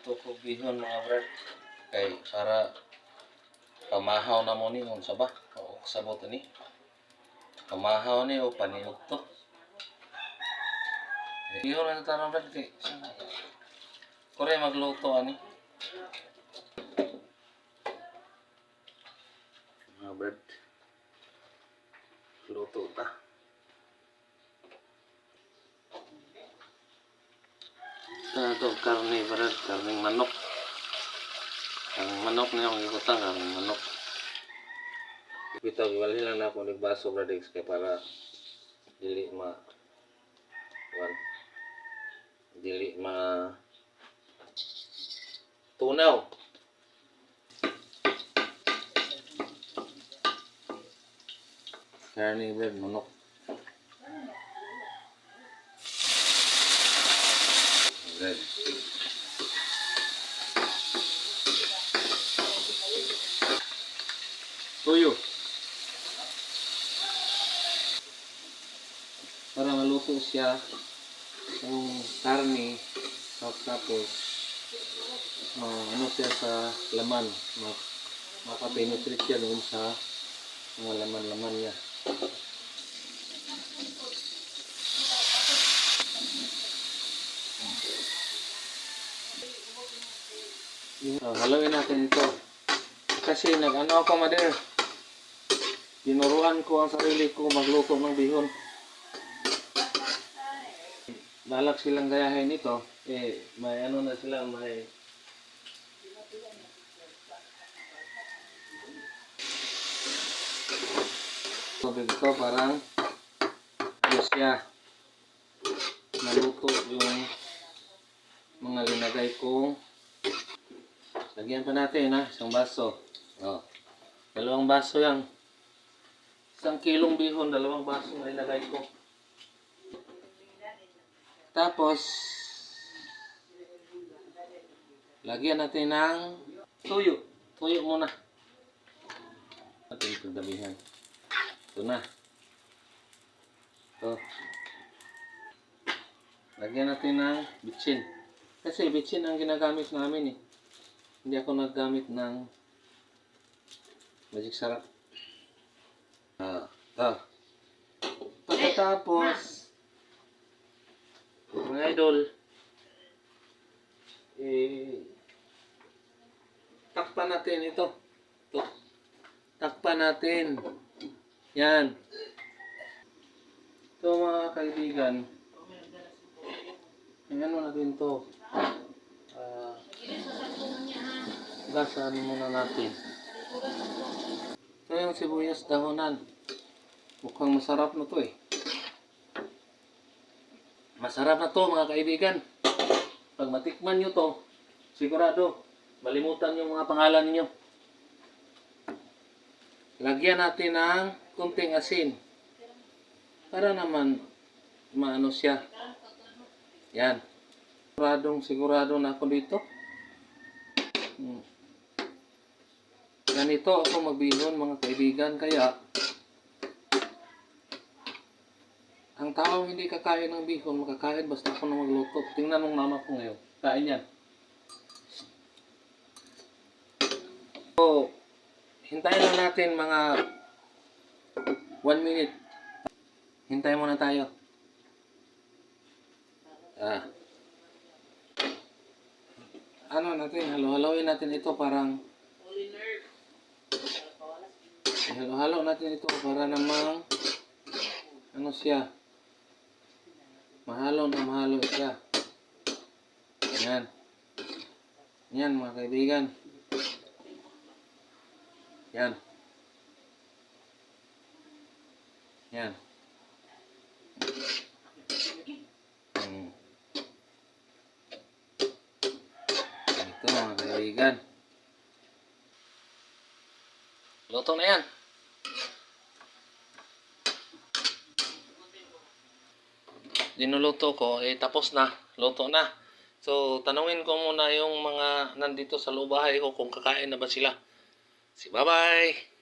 magluto ko bihon mga brad. Kay para pamahaw na mo ni unsa ba? O sabot ni. Pamahaw ni o paniog to. Bihon na tarong brad kay. Kore magluto ani. Mga brad. Luto ta. Ito karne brad, karning manok. Karning manok niya ang ibutang, karning manok. Bitaw giwali lang na ako nagbaso brad kay para dili tunaw. Karne brad, manok. Brad. Tuyo. Para maluto siya yung karne tapos ano siya sa laman, makapenetrate siya doon sa mga laman-laman niya. Halawin natin ito kasi nag-ano ako mother, tinuruan ko ang sarili ko magluto ng bihon. Balak silang gayahin ito, may ano na sila, may tubig ito, parang siya naluto yung mga linagay kong. Lagyan pa natin isang baso. Dalawang baso yan. 1 kilong bihon, 2 baso na ilagay ko. Tapos, lagyan natin ng tuyo. Tuyo muna. Natin itong damihan. Ito na. Ito. Lagyan natin ng bitsin. Kasi bitsin ang ginagamit namin Hindi ako naggamit ng magic sarap. Pagkatapos, mga idol, takpan natin ito. Takpan natin. Yan. Ito mga kaibigan. Tingnan mo natin ito. Gasan muna natin. Ito yung sibuyas dahonan. Mukhang masarap na to Masarap na to mga kaibigan. Pag matikman nyo to, sigurado, malimutan yung mga pangalan niyo. Lagyan natin ng kunting asin. Para naman, maano siya. Yan. Sigurado na ako dito. Ganito ako magbihon mga kaibigan, kaya ang taong hindi kakain ng bihon, makakain basta ako na magluto. Tingnan mong mama ko ngayon. Kain yan. So, hintayin lang natin mga 1 minute. Hintayin muna tayo. Ano natin, halo-haloin natin ito parang halo-halo natin ito para namang ano siya, mahalo siya. Yan. Yan mga kaibigan. Yan. Yan. Ito mga kaibigan. Luto na yan. Dinuluto ko, tapos na. Luto na. So, tanungin ko muna yung mga nandito sa loob bahay ko kung kakain na ba sila. Bye-bye!